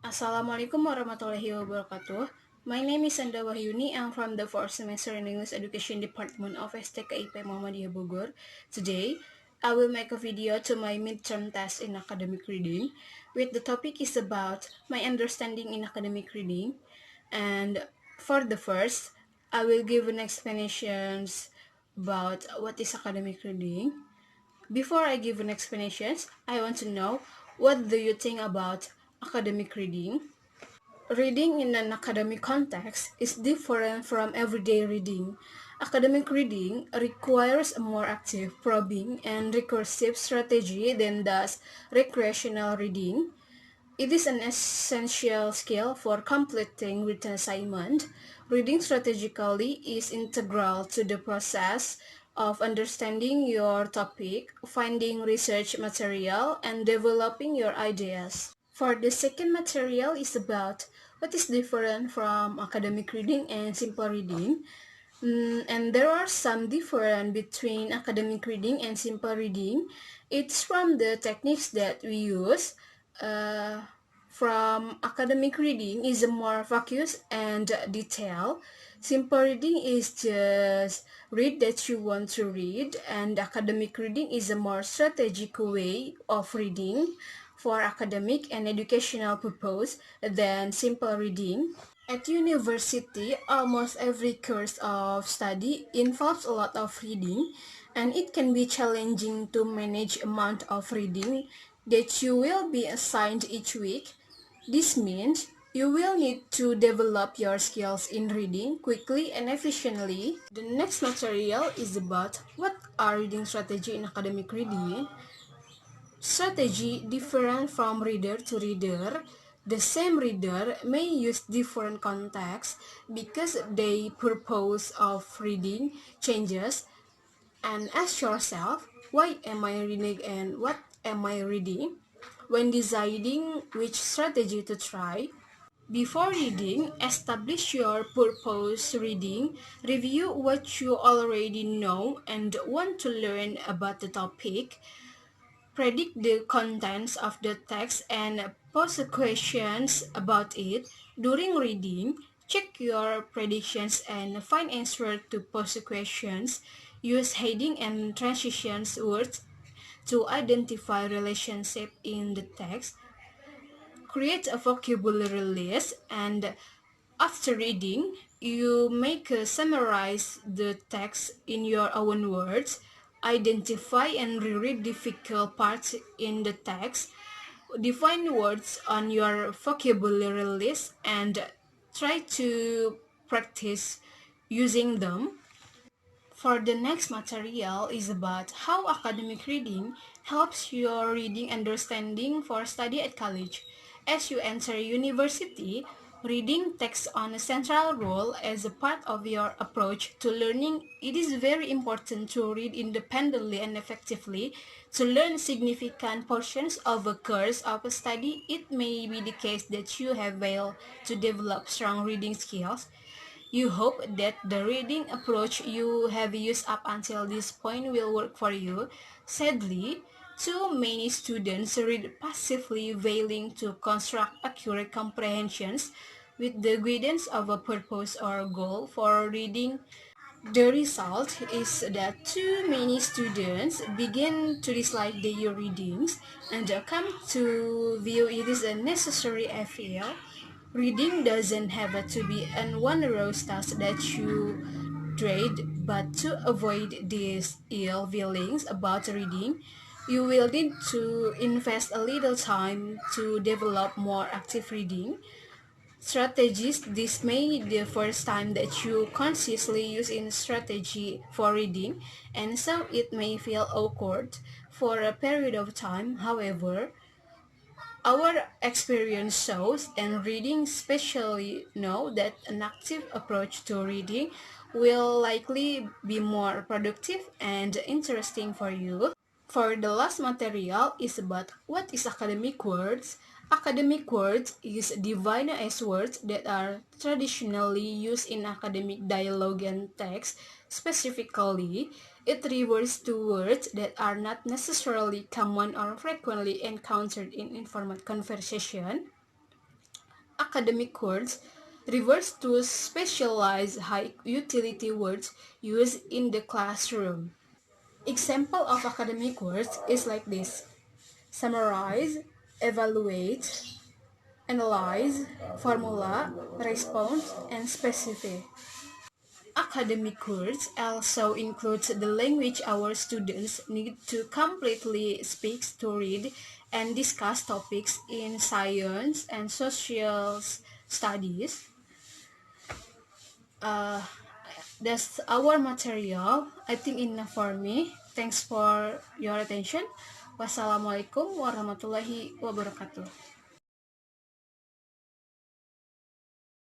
Assalamualaikum warahmatullahi wabarakatuh. My name is Sanda Wahyuni. I'm from the 4th semester in English Education Department of STKIP Muhammadiyah Bogor. Today, I will make a video to my midterm test in academic reading, with the topic is about my understanding in academic reading. And for the first, I will give an explanations about what is academic reading. Before I give an explanations, I want to know what do you think about academic reading? Reading in an academic context is different from everyday reading. Academic reading requires a more active, probing, and recursive strategy than does recreational reading. It is an essential skill for completing written assignment. Reading strategically is integral to the process of understanding your topic, finding research material, and developing your ideas. For the second material is about what is different from academic reading and simple reading. And there are some difference between academic reading and simple reading. It's from the techniques that we use. Uh, from academic reading is more focused and detailed. Simple reading is just read that you want to read, and academic reading is a more strategic way of reading for academic and educational purpose than simple reading. At university, almost every course of study involves a lot of reading, and it can be challenging to manage amount of reading that you will be assigned each week. This means you will need to develop your skills in reading quickly and efficiently. The next material is about what are reading strategy in academic reading. Strategy different from reader to reader. The same reader may use different contexts because the purpose of reading changes. And ask yourself, why am I reading and what am I reading? When deciding which strategy to try, before reading, establish your purpose reading, review what you already know and want to learn about the topic, predict the contents of the text and pose questions about it. During reading, check your predictions and find answers to pose questions. Use heading and transitions words to identify relationship in the text. Create a vocabulary list, and after reading, you make summarize the text in your own words. Identify and reread difficult parts in the text. Define words on your vocabulary list and try to practice using them. For the next material is about how academic reading helps your reading understanding for study at college. As you enter university, reading takes on a central role as a part of your approach to learning. It is very important to read independently and effectively to learn significant portions of a course of a study. It may be the case that you have failed to develop strong reading skills. You hope that the reading approach you have used up until this point will work for you. Sadly, too many students read passively, failing to construct accurate comprehensions with the guidance of a purpose or goal for reading. The result is that too many students begin to dislike their readings and come to view it as a necessary evil. Reading doesn't have to be an one-row task that you dread, but to avoid these ill feelings about reading, you will need to invest a little time to develop more active reading strategies. This may be the first time that you consciously use in strategy for reading, and so it may feel awkward for a period of time. However, our experience shows, and reading especially know, that an active approach to reading will likely be more productive and interesting for you. For the last material is about what is academic words. Academic words is defined as words that are traditionally used in academic dialogue and text. Specifically, it refers to words that are not necessarily common or frequently encountered in informal conversation. academic words refers to specialized high-utility words used in the classroom. Example of academic words is like this: summarize, evaluate, analyze, formula, response, and specify. Academic words also include the language our students need to completely speak to read and discuss topics in science and social studies. Uh, that's our material. I think enough for me. Thanks for your attention. Wassalamualaikum warahmatullahi wabarakatuh.